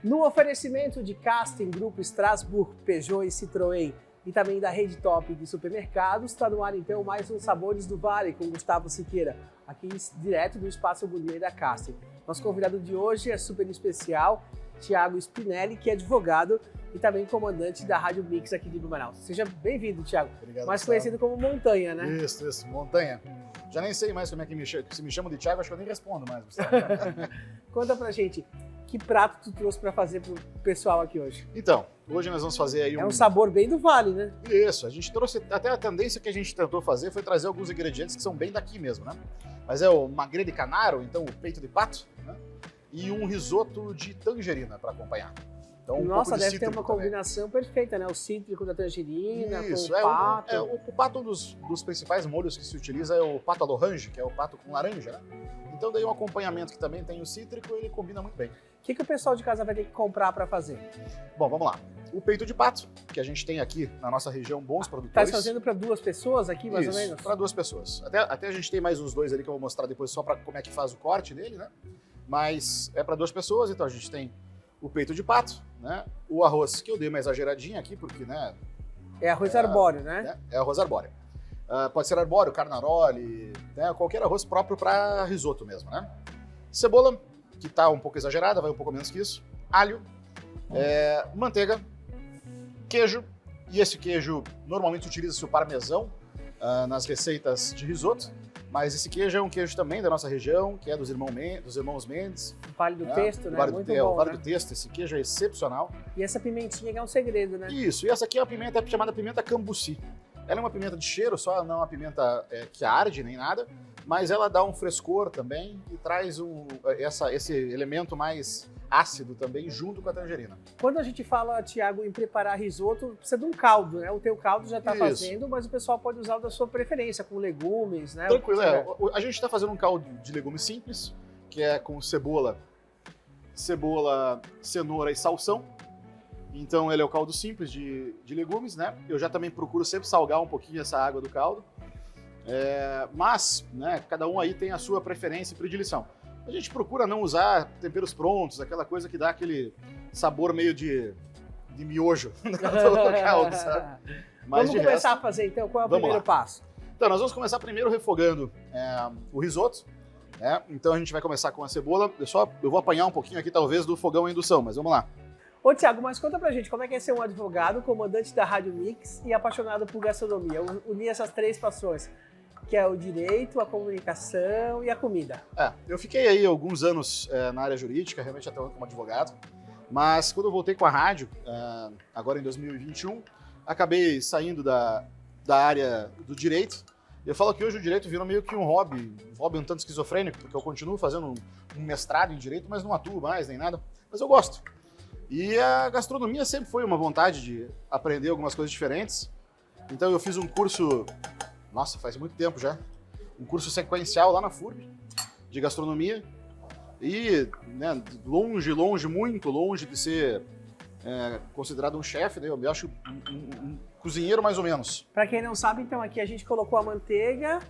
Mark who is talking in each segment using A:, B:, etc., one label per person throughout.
A: No oferecimento de Castem, Grupo Strasbourg, Peugeot e Citroën e também da Rede Top de Supermercados, está no ar então mais um Sabores do Vale com Gustavo Siqueira, aqui direto do Espaço Gourmet da Castem. Nosso convidado de hoje é super especial, Thiago Spinelli, que é advogado e também comandante da Rádio Mix aqui de Blumenau. Seja bem-vindo, Thiago.
B: Obrigado,
A: mais
B: Gustavo.
A: conhecido como Montanha, né?
B: Isso, Montanha. Já nem sei mais como é que se me chamam de Thiago, acho que eu nem respondo mais, Gustavo.
A: Conta pra gente, que prato tu trouxe pra fazer pro pessoal aqui hoje?
B: Então, hoje nós vamos fazer aí
A: É um sabor bem do Vale, né?
B: Isso, a gente trouxe, até a tendência que a gente tentou fazer foi trazer alguns ingredientes que são bem daqui mesmo, né? Mas é o magre de canaro, então o peito de pato, né? E um risoto de tangerina para acompanhar. Então,
A: Nossa, deve ter uma
B: também.
A: combinação perfeita, né? O cítrico da tangerina
B: Isso,
A: com o pato.
B: o pato, um dos principais molhos que se utiliza é o pato à l'orange, que é o pato com laranja, né? Então daí um acompanhamento que também tem o cítrico, ele combina muito bem.
A: O que o pessoal de casa vai ter que comprar para fazer?
B: Bom, vamos lá. O peito de pato, que a gente tem aqui na nossa região, bons
A: Tá
B: produtores.
A: fazendo para 2 pessoas aqui, mais
B: Isso,
A: ou menos?
B: para 2 pessoas. Até a gente tem mais uns 2 ali que eu vou mostrar depois só para como é que faz o corte dele, né? Mas é para 2 pessoas, então a gente tem o peito de pato, né? O arroz, que eu dei uma exageradinha aqui, porque, né?
A: É arroz arbóreo, né?
B: É arroz arbóreo. Pode ser arbóreo, carnaroli, né? Qualquer arroz próprio para risoto mesmo, né? Cebola, que tá um pouco exagerada, vai um pouco menos que isso. Alho, manteiga, queijo, e esse queijo normalmente utiliza-se o parmesão nas receitas de risoto, mas esse queijo é um queijo também da nossa região, que é dos irmãos Mendes.
A: O Vale do Testo, né? Muito
B: O
A: bom,
B: Vale
A: né?
B: do Testo, esse queijo é excepcional.
A: E essa pimentinha que é um segredo, né?
B: Isso, e essa aqui é a pimenta chamada pimenta cambuci. Ela é uma pimenta de cheiro só, não é uma pimenta que arde nem nada, mas ela dá um frescor também e traz esse elemento mais ácido também junto com a tangerina.
A: Quando a gente fala, Thiago, em preparar risoto, precisa de um caldo, né? O teu caldo já tá
B: Isso.
A: fazendo, mas o pessoal pode usar o da sua preferência, com legumes, né?
B: Tranquilo, a gente está fazendo um caldo de legumes simples, que é com cebola, cenoura e salsão. Então ele é o caldo simples de legumes, né? Eu já também procuro sempre salgar um pouquinho essa água do caldo. Mas, né, cada um aí tem a sua preferência e predileção. A gente procura não usar temperos prontos, aquela coisa que dá aquele sabor meio de miojo no caldo, sabe? Mas
A: Vamos começar a fazer então? Qual é o primeiro passo?
B: Então, nós vamos começar primeiro refogando o risoto. Né? Então a gente vai começar com a cebola. Eu vou apanhar um pouquinho aqui, talvez, do fogão a indução, mas vamos lá.
A: Ô, Thiago, mas conta pra gente, como é que é ser um advogado, comandante da Rádio Mix e apaixonado por gastronomia? Unir essas 3 paixões, que é o direito, a comunicação e a comida.
B: Eu fiquei aí alguns anos na área jurídica, realmente atuando como advogado, mas quando eu voltei com a rádio, agora em 2021, acabei saindo da área do direito. Eu falo que hoje o direito virou meio que um hobby um tanto esquizofrênico, porque eu continuo fazendo um mestrado em direito, mas não atuo mais nem nada, mas eu gosto. E a gastronomia sempre foi uma vontade de aprender algumas coisas diferentes. Então eu fiz um curso, nossa, faz muito tempo já, um curso sequencial lá na FURB de gastronomia. E, né, muito longe de ser considerado um chefe, né? Eu me acho um cozinheiro mais ou menos.
A: Pra quem não sabe, então aqui a gente colocou a manteiga,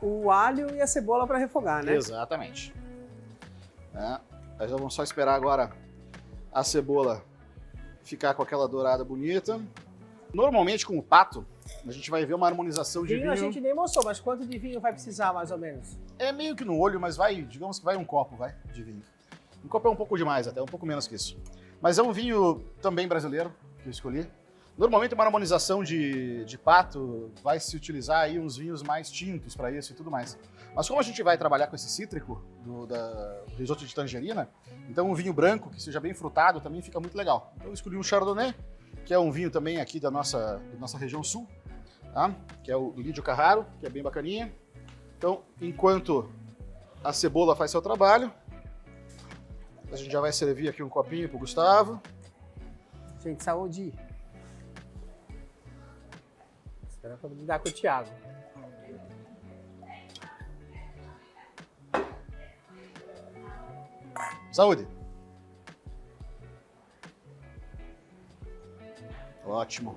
A: o alho e a cebola para refogar, né?
B: Exatamente. Nós vamos só esperar agora a cebola ficar com aquela dourada bonita. Normalmente com o pato, a gente vai ver uma harmonização de vinho.
A: A gente nem mostrou, mas quanto de vinho vai precisar mais ou menos?
B: É meio que no olho, mas digamos que vai um copo, de vinho. Um copo é um pouco demais até, um pouco menos que isso. Mas é um vinho também brasileiro que eu escolhi. Normalmente uma harmonização de pato vai se utilizar aí uns vinhos mais tintos para isso e tudo mais. Mas como a gente vai trabalhar com esse cítrico do risoto de tangerina, então um vinho branco que seja bem frutado também fica muito legal. Então eu escolhi um Chardonnay, que é um vinho também aqui da nossa região sul, tá? Que é o Lídio Carraro, que é bem bacaninha. Então, enquanto a cebola faz seu trabalho, a gente já vai servir aqui um copinho pro Gustavo.
A: Gente, saúde. Espera pra lidar com o Thiago.
B: Saúde. Ótimo.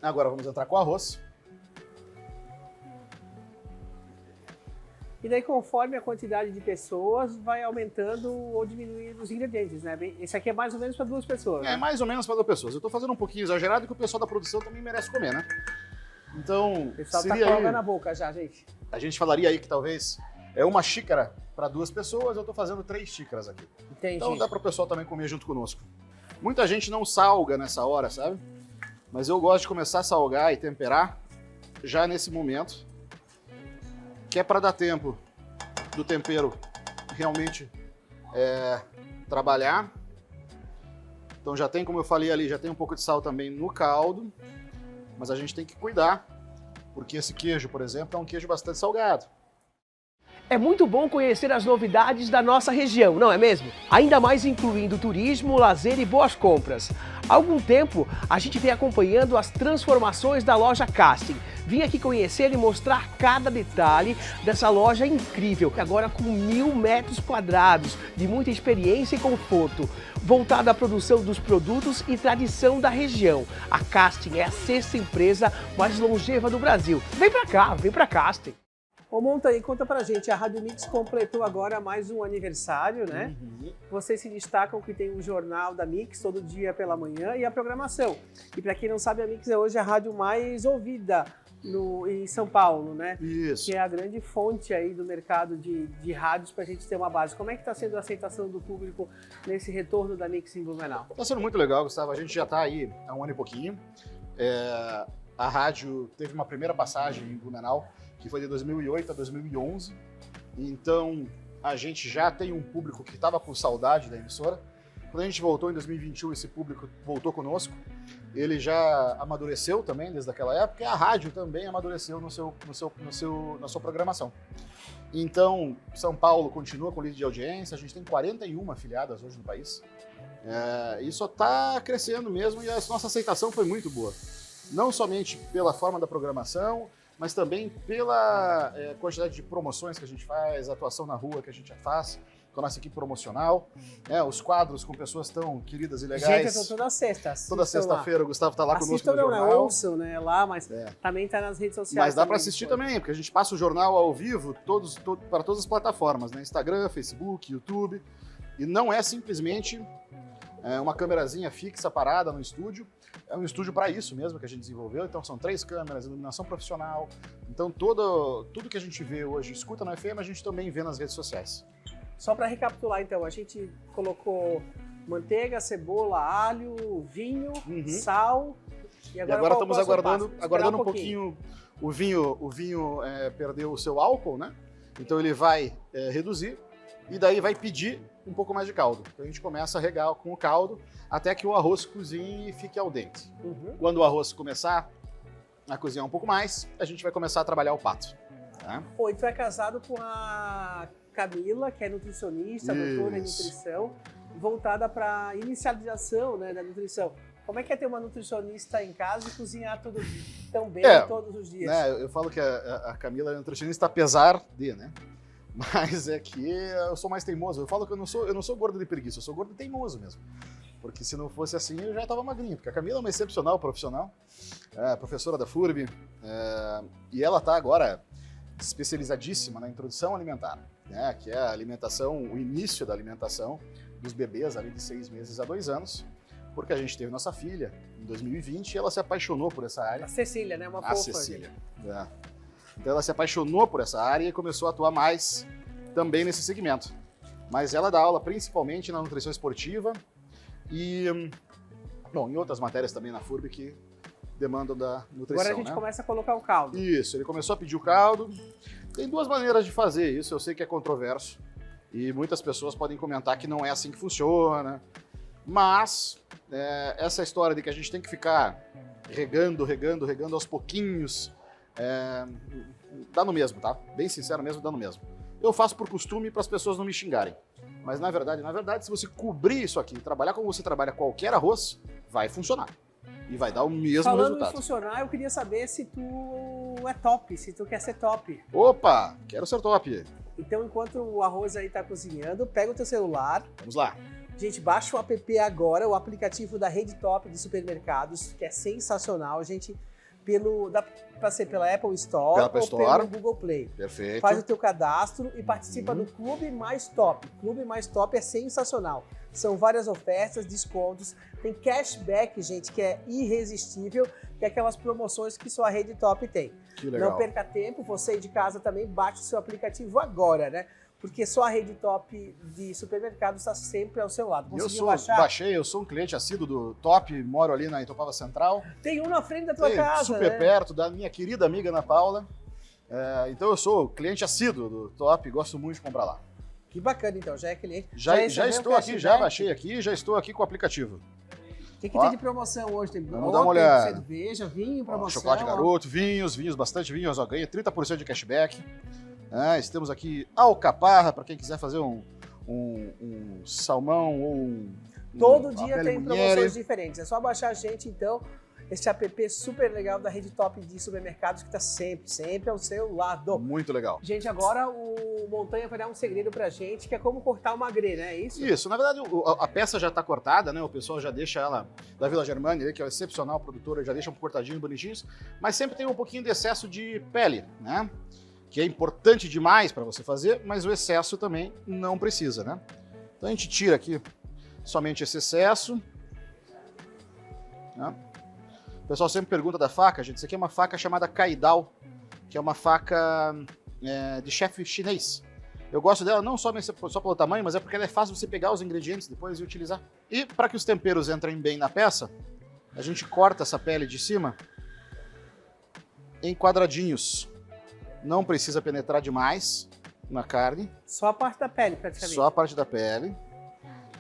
B: Agora vamos entrar com o arroz.
A: E daí, conforme a quantidade de pessoas, vai aumentando ou diminuindo os ingredientes, né? Esse aqui é mais ou menos para 2 pessoas.
B: É,
A: né?
B: mais ou menos para 2 pessoas. Eu tô fazendo um pouquinho exagerado, que o pessoal da produção também merece comer, né? Então,
A: O pessoal tá
B: seria
A: com água
B: aí,
A: na boca já, gente.
B: a gente falaria aí que talvez é 1 xícara para 2 pessoas, eu tô fazendo 3 xícaras aqui.
A: Entendi.
B: Então dá para o pessoal também comer junto conosco. Muita gente não salga nessa hora, sabe? Mas eu gosto de começar a salgar e temperar já nesse momento, que é para dar tempo do tempero realmente trabalhar. Então já tem, como eu falei ali, já tem um pouco de sal também no caldo, mas a gente tem que cuidar, porque esse queijo, por exemplo, é um queijo bastante salgado.
A: É muito bom conhecer as novidades da nossa região, não é mesmo? Ainda mais incluindo turismo, lazer e boas compras. Há algum tempo, a gente vem acompanhando as transformações da loja Casting. Vim aqui conhecer e mostrar cada detalhe dessa loja incrível, agora com 1000 metros quadrados, de muita experiência e conforto, voltada à produção dos produtos e tradição da região. A Casting é a 6ª empresa mais longeva do Brasil. Vem pra cá, vem pra Casting. Ô Montanha, conta pra gente, a Rádio Mix completou agora mais um aniversário, né?
B: Uhum.
A: Vocês se destacam que tem um jornal da Mix todo dia pela manhã e a programação. E pra quem não sabe, a Mix é hoje a rádio mais ouvida em São Paulo, né?
B: Isso.
A: Que é a grande fonte aí do mercado de rádios pra gente ter uma base. Como é que tá sendo a aceitação do público nesse retorno da Mix em Blumenau?
B: Tá sendo muito legal, Gustavo. A gente já tá aí há 1 ano e pouquinho. A rádio teve uma primeira passagem em Blumenau, que foi de 2008 a 2011. Então, a gente já tem um público que estava com saudade da emissora. Quando a gente voltou em 2021, esse público voltou conosco. Ele já amadureceu também desde aquela época e a rádio também amadureceu na sua programação. Então, São Paulo continua com líder de audiência. A gente tem 41 afiliadas hoje no país. E só está crescendo mesmo e a nossa aceitação foi muito boa. Não somente pela forma da programação, mas também pela quantidade de promoções que a gente faz, a atuação na rua que a gente faz com a nossa equipe promocional, os quadros com pessoas tão queridas e legais.
A: Gente, eu tô toda sexta.
B: Toda sexta-feira o Gustavo tá lá conosco
A: Assistam,
B: no jornal.
A: Não, ouçam, né, lá, mas também tá nas redes sociais.
B: Mas dá
A: também,
B: para assistir também, porque a gente passa o jornal ao vivo para todas as plataformas, né? Instagram, Facebook, YouTube. E não é simplesmente uma câmerazinha fixa parada no estúdio. É um estúdio para isso mesmo que a gente desenvolveu, então são 3 câmeras, iluminação profissional. Então tudo que a gente vê hoje, escuta no FM, a gente também vê nas redes sociais.
A: Só para recapitular então, a gente colocou manteiga, cebola, alho, vinho, sal.
B: E agora estamos aguardando um pouquinho. O vinho perdeu o seu álcool, né? Então ele vai reduzir e daí vai pedir um pouco mais de caldo. Então a gente começa a regar com o caldo até que o arroz cozinhe e fique al dente. Quando o arroz começar a cozinhar um pouco mais, a gente vai começar a trabalhar o pato. Tá?
A: Pô, e tu é casado com a Camila, que é nutricionista, doutora em nutrição, voltada para inicialização, né, da nutrição. Como é que é ter uma nutricionista em casa e cozinhar tudo tão bem todos os dias?
B: Eu falo que a Camila é nutricionista apesar de, né? Mas é que eu sou mais teimoso. Eu falo que eu não sou gordo de preguiça, eu sou gordo de teimoso mesmo. Porque se não fosse assim, eu já estava magrinho. Porque a Camila é uma excepcional profissional, professora da FURB, e ela está agora especializadíssima na introdução alimentar, né? Que é a alimentação, o início da alimentação dos bebês ali de 6 meses a 2 anos. Porque a gente teve nossa filha em 2020 e ela se apaixonou por essa área.
A: A Cecília, né? Uma fofa.
B: A Cecília. Então ela se apaixonou por essa área e começou a atuar mais também nesse segmento. Mas ela dá aula principalmente na nutrição esportiva e, em outras matérias também na FURB que demandam da nutrição.
A: Agora a gente começa a colocar o caldo.
B: Isso, ele começou a pedir o caldo. Tem 2 maneiras de fazer isso, eu sei que é controverso. E muitas pessoas podem comentar que não é assim que funciona. Mas essa história de que a gente tem que ficar regando aos pouquinhos, dá no mesmo, tá? Bem sincero mesmo, dá no mesmo. Eu faço por costume para as pessoas não me xingarem. Mas na verdade, se você cobrir isso aqui, trabalhar como você trabalha qualquer arroz, vai funcionar. E vai dar o mesmo resultado.
A: Falando em funcionar, eu queria saber se tu é top, se tu quer ser top.
B: Opa, quero ser top.
A: Então, enquanto o arroz aí tá cozinhando, pega o teu celular.
B: Vamos lá.
A: Gente, baixa o app agora, o aplicativo da Rede Top de supermercados, que é sensacional. A gente dá para ser pela Apple Store
B: Pela Apple
A: ou
B: Store.
A: pelo Google Play.
B: Perfeito.
A: Faz o teu cadastro e participa do Clube Mais Top. Clube Mais Top é sensacional. São várias ofertas, descontos, tem cashback, gente, que é irresistível, que é aquelas promoções que só a Rede Top tem.
B: Que legal.
A: Não perca tempo, você aí de casa também baixe o seu aplicativo agora, né? Porque só a Rede Top de supermercados está sempre ao seu lado. Conseguiu baixar?
B: Eu sou um cliente assíduo do Top, moro ali na Itopava Central.
A: Tem um na frente da tua casa,
B: super
A: né?
B: perto da minha querida amiga Ana Paula. Então eu sou cliente assíduo do Top, gosto muito de comprar lá.
A: Que bacana, então, já é cliente.
B: Já estou aqui, já baixei aqui, já estou aqui com o aplicativo.
A: O que tem de promoção hoje? Tem
B: vamos dar uma olhada.
A: Cerveja, vinho, promoção.
B: Chocolate Garoto, vinhos, bastante vinhos, ó, ganhei 30% de cashback. Temos aqui alcaparra, para quem quiser fazer um salmão ou
A: Todo dia tem promoções diferentes. É só baixar a gente, então, esse app super legal da Rede Top de supermercados que está sempre ao seu lado.
B: Muito legal.
A: Gente, agora o Montanha vai dar um segredo pra gente, que é como cortar uma grelha, é isso?
B: Isso, na verdade a peça já está cortada, né? O pessoal já deixa ela da Vila Germânia, que é uma excepcional produtora, já deixa um cortadinho, bonitinhos, mas sempre tem um pouquinho de excesso de pele, né? Que é importante demais para você fazer, mas o excesso também não precisa, né? Então a gente tira aqui somente esse excesso, né? O pessoal sempre pergunta da faca, gente. Isso aqui é uma faca chamada Kaidao, que é uma faca de chefe chinês. Eu gosto dela não só pelo tamanho, mas é porque ela é fácil você pegar os ingredientes depois e utilizar. E para que os temperos entrem bem na peça, a gente corta essa pele de cima em quadradinhos. Não precisa penetrar demais na carne.
A: Só a parte da pele, praticamente.
B: Só a parte da pele.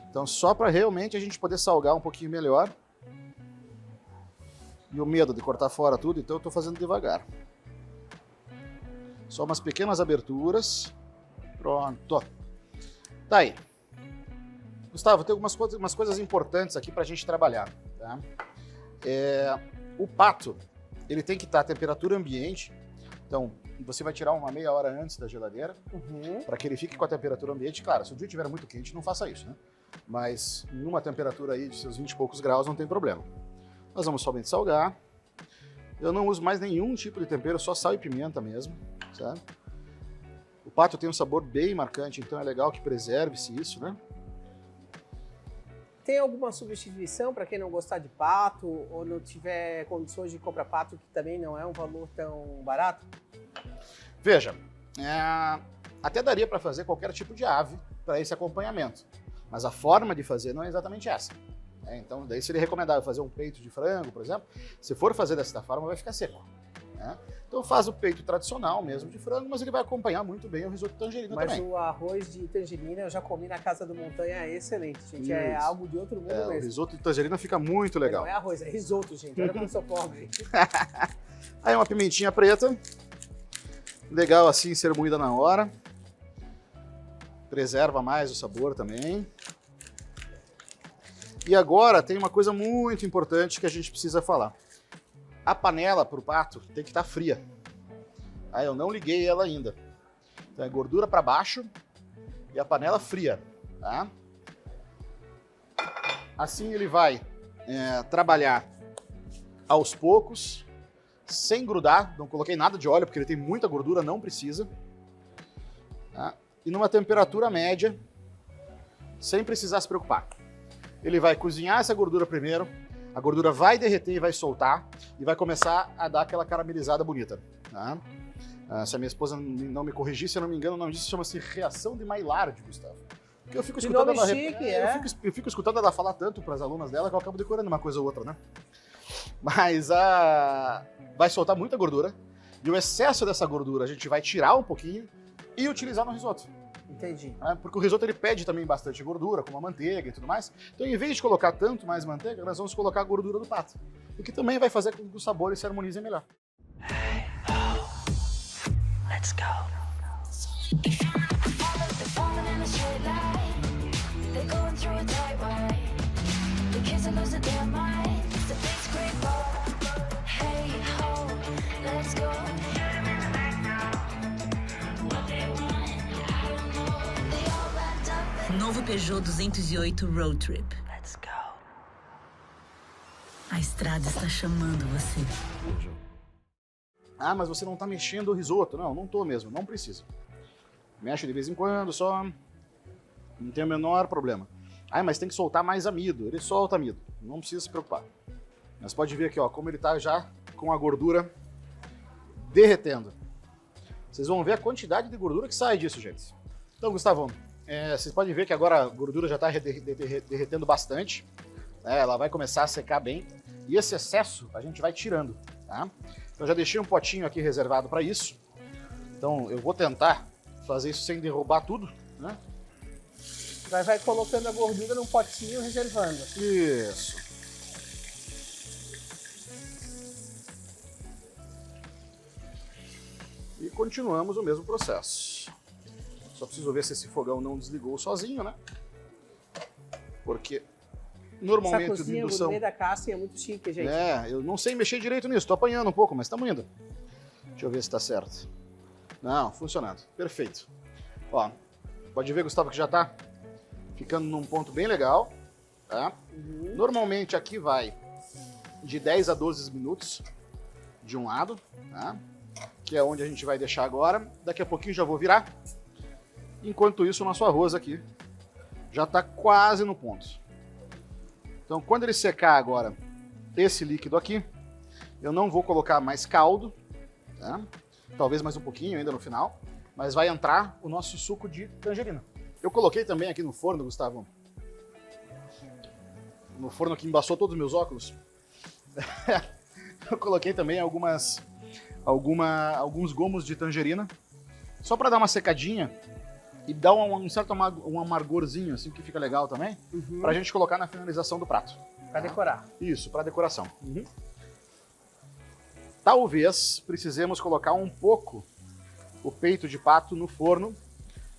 B: Então, só para realmente a gente poder salgar um pouquinho melhor. E o medo de cortar fora tudo, então eu estou fazendo devagar. Só umas pequenas aberturas. Pronto. Tá aí. Gustavo, tem umas coisas importantes aqui para a gente trabalhar. Tá? O pato, ele tem que estar a temperatura ambiente. Então, você vai tirar uma meia hora antes da geladeira, para que ele fique com a temperatura ambiente. Claro, se o dia estiver muito quente, não faça isso, né? Mas numa temperatura aí de seus 20 e poucos graus, não tem problema. Nós vamos somente salgar. Eu não uso mais nenhum tipo de tempero, só sal e pimenta mesmo, sabe? O pato tem um sabor bem marcante, então é legal que preserve-se isso, né?
A: Tem alguma substituição para quem não gostar de pato ou não tiver condições de comprar pato, que também não é um valor tão barato?
B: Veja, até daria para fazer qualquer tipo de ave para esse acompanhamento, mas a forma de fazer não é exatamente essa. Então, daí seria recomendável fazer um peito de frango, por exemplo. Se for fazer dessa forma, vai ficar seco. Né? Então faz o peito tradicional mesmo de frango, mas ele vai acompanhar muito bem o risoto de tangerina também.
A: Mas o arroz de tangerina eu já comi na casa do Montanha, é excelente, gente.
B: Isso.
A: É algo de outro mundo mesmo.
B: O risoto de tangerina fica muito legal.
A: Não é arroz, é risoto, gente. Olha como eu sou pobre.
B: Aí uma pimentinha preta. Legal assim, ser moída na hora. Preserva mais o sabor também. E agora tem uma coisa muito importante que a gente precisa falar. A panela para o pato tem que estar fria. Aí eu não liguei ela ainda. Então é gordura para baixo e a panela fria. Tá? Assim ele vai trabalhar aos poucos, sem grudar. Não coloquei nada de óleo porque ele tem muita gordura, não precisa. Tá? E numa temperatura média, sem precisar se preocupar. Ele vai cozinhar essa gordura primeiro, a gordura vai derreter e vai soltar, e vai começar a dar aquela caramelizada bonita. Tá? Se a minha esposa não me corrigir, se eu não me engano, o nome disso chama-se reação de Maillard, Gustavo. Porque eu fico escutando ela, eu fico escutando ela falar tanto para as alunas dela que eu acabo decorando uma coisa ou outra, né? Mas vai soltar muita gordura, e o excesso dessa gordura a gente vai tirar um pouquinho e utilizar no risoto.
A: Entendi.
B: Porque o risoto ele pede também bastante gordura, como a manteiga e tudo mais. Então, em vez de colocar tanto mais manteiga, nós vamos colocar a gordura do pato. O que também vai fazer com que os sabores se harmonizem melhor. Let's go.
C: Novo Peugeot 208 Road Trip. Let's go. A estrada está chamando você.
B: Ah, mas você não está mexendo o risoto. Não, não estou mesmo, não precisa. Mexe de vez em quando, só. Não tem o menor problema. Ah, mas tem que soltar mais amido. Ele solta amido, não precisa se preocupar. Mas pode ver aqui, ó, como ele está já com a gordura derretendo. Vocês vão ver a quantidade de gordura que sai disso, gente. Então, Gustavo, vocês podem ver que agora a gordura já está derretendo bastante. Ela vai começar a secar bem. E esse excesso a gente vai tirando, tá? Então já deixei um potinho aqui reservado para isso. Então eu vou tentar fazer isso sem derrubar tudo, né?
A: Vai colocando a gordura num potinho reservando.
B: Isso. E continuamos o mesmo processo. Só preciso ver se esse fogão não desligou sozinho, né? Porque normalmente
A: essa cozinha
B: indução...
A: gourmet da Cassien é muito chique, gente.
B: Eu não sei mexer direito nisso, tô apanhando um pouco, mas estamos indo. Deixa eu ver se tá certo. Não, funcionando. Perfeito. Ó, pode ver, Gustavo, que já tá ficando num ponto bem legal, tá? Normalmente aqui vai de 10 a 12 minutos de um lado, tá? Que é onde a gente vai deixar agora. Daqui a pouquinho já vou virar. Enquanto isso, o nosso arroz aqui já está quase no ponto. Então, quando ele secar agora esse líquido aqui, eu não vou colocar mais caldo, tá? Talvez mais um pouquinho ainda no final, mas vai entrar o nosso suco de tangerina. Eu coloquei também aqui no forno, Gustavo, no forno que embaçou todos os meus óculos, eu coloquei também alguns gomos de tangerina, só para dar uma secadinha e dar um certo amargorzinho, assim, que fica legal também, pra gente colocar na finalização do prato.
A: Pra decorar.
B: Isso, pra decoração. Talvez precisemos colocar um pouco o peito de pato no forno,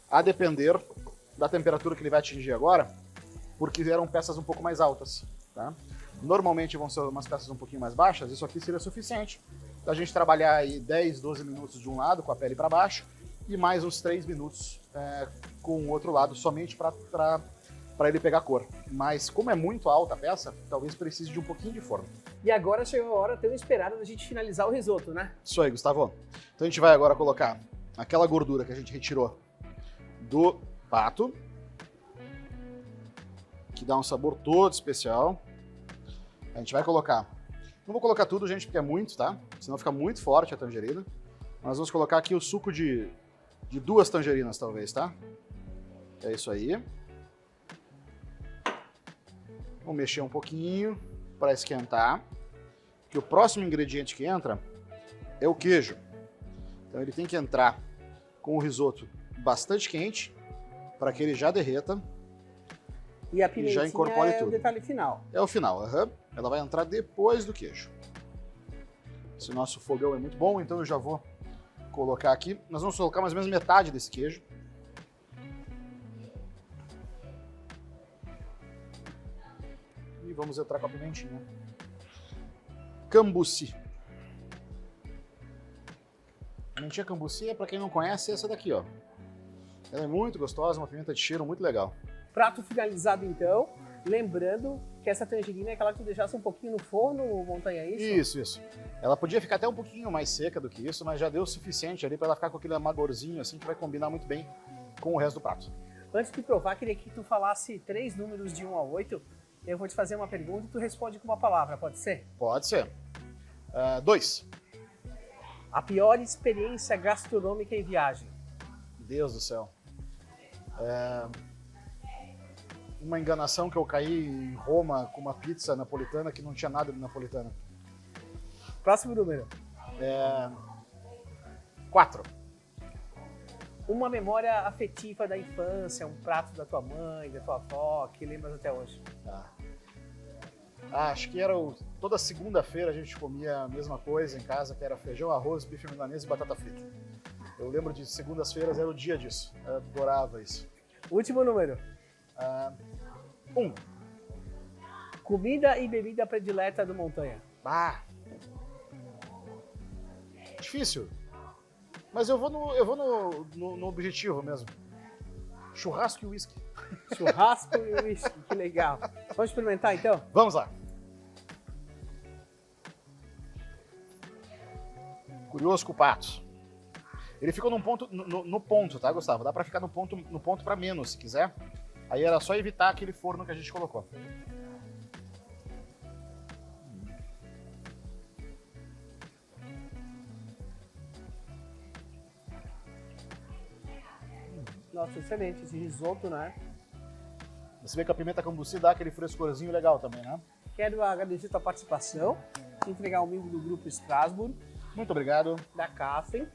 B: a depender da temperatura que ele vai atingir agora, porque eram peças um pouco mais altas, tá? Normalmente vão ser umas peças um pouquinho mais baixas, isso aqui seria suficiente pra gente trabalhar aí 10, 12 minutos de um lado, com a pele para baixo, e mais uns 3 minutos com o outro lado, somente para ele pegar cor. Mas como é muito alta a peça, talvez precise de um pouquinho de forno.
A: E agora chegou a hora tão esperada da gente finalizar o risoto, né?
B: Isso aí, Gustavo. Então a gente vai agora colocar aquela gordura que a gente retirou do pato, que dá um sabor todo especial. A gente vai colocar... Não vou colocar tudo, gente, porque é muito, tá? Senão fica muito forte a tangerina. Nós vamos colocar aqui o suco de 2 tangerinas, talvez, tá? É isso aí. Vamos mexer um pouquinho para esquentar. Que o próximo ingrediente que entra é o queijo. Então ele tem que entrar com o risoto bastante quente para que ele já derreta.
A: E a pimentinha
B: já incorpore
A: é
B: tudo.
A: O detalhe final.
B: É o final, Ela vai entrar depois do queijo. Esse nosso fogão é muito bom, então eu já vou colocar aqui. Nós vamos colocar mais ou menos metade desse queijo. E vamos entrar com a pimentinha. Cambuci. Pimentinha cambuci, para quem não conhece, é essa daqui, ó. Ela é muito gostosa, uma pimenta de cheiro muito legal.
A: Prato finalizado, então. Lembrando que essa tangerina é aquela que tu deixasse um pouquinho no forno, Montanha, é isso?
B: Isso. Ela podia ficar até um pouquinho mais seca do que isso, mas já deu o suficiente ali para ela ficar com aquele amargorzinho assim que vai combinar muito bem com o resto do prato.
A: Antes de provar, queria que tu falasse 3 números de 1 a 8. Eu vou te fazer uma pergunta e tu responde com uma palavra, pode ser?
B: Pode ser. 2.
A: A pior experiência gastronômica em viagem?
B: Deus do céu. Uma enganação que eu caí em Roma com uma pizza napolitana que não tinha nada de napolitana.
A: Próximo número.
B: 4.
A: Uma memória afetiva da infância, um prato da tua mãe, da tua avó, que lembras até hoje?
B: Acho que era toda segunda-feira a gente comia a mesma coisa em casa, que era feijão, arroz, bife milanês e batata frita. Eu lembro de segundas-feiras, era o dia disso. Eu adorava isso.
A: Último número.
B: 1.
A: Comida e bebida predileta do Montanha?
B: Difícil. Mas eu vou no objetivo mesmo. Churrasco e uísque.
A: Churrasco e uísque, que legal. Vamos experimentar então?
B: Vamos lá. Curioso com o pato. Ele ficou no ponto, tá, Gustavo? Dá pra ficar no ponto pra menos, se quiser. Aí era só evitar aquele forno que a gente colocou.
A: Nossa, excelente esse risoto, né?
B: Você vê que a pimenta cambuci dá aquele frescorzinho legal também, né?
A: Quero agradecer a tua participação, entregar um membro do Grupo Strasbourg,
B: Muito obrigado.
A: da Casten.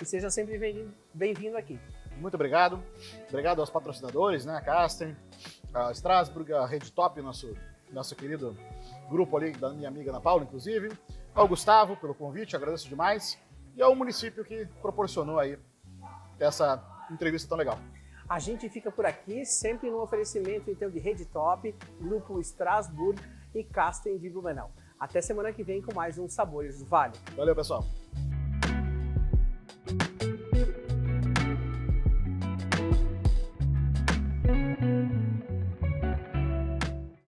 A: E seja sempre bem-vindo aqui.
B: Muito obrigado. Obrigado aos patrocinadores, né? A Casten, a Strasbourg, a Rede Top, nosso querido grupo ali, da minha amiga Ana Paula, inclusive. Ao Gustavo pelo convite, agradeço demais. E ao município que proporcionou aí essa entrevista tão legal.
A: A gente fica por aqui, sempre no oferecimento então de Rede Top, Grupo Strasbourg e Casten de Blumenau. Até semana que vem com mais um Sabores do Vale.
B: Valeu, pessoal.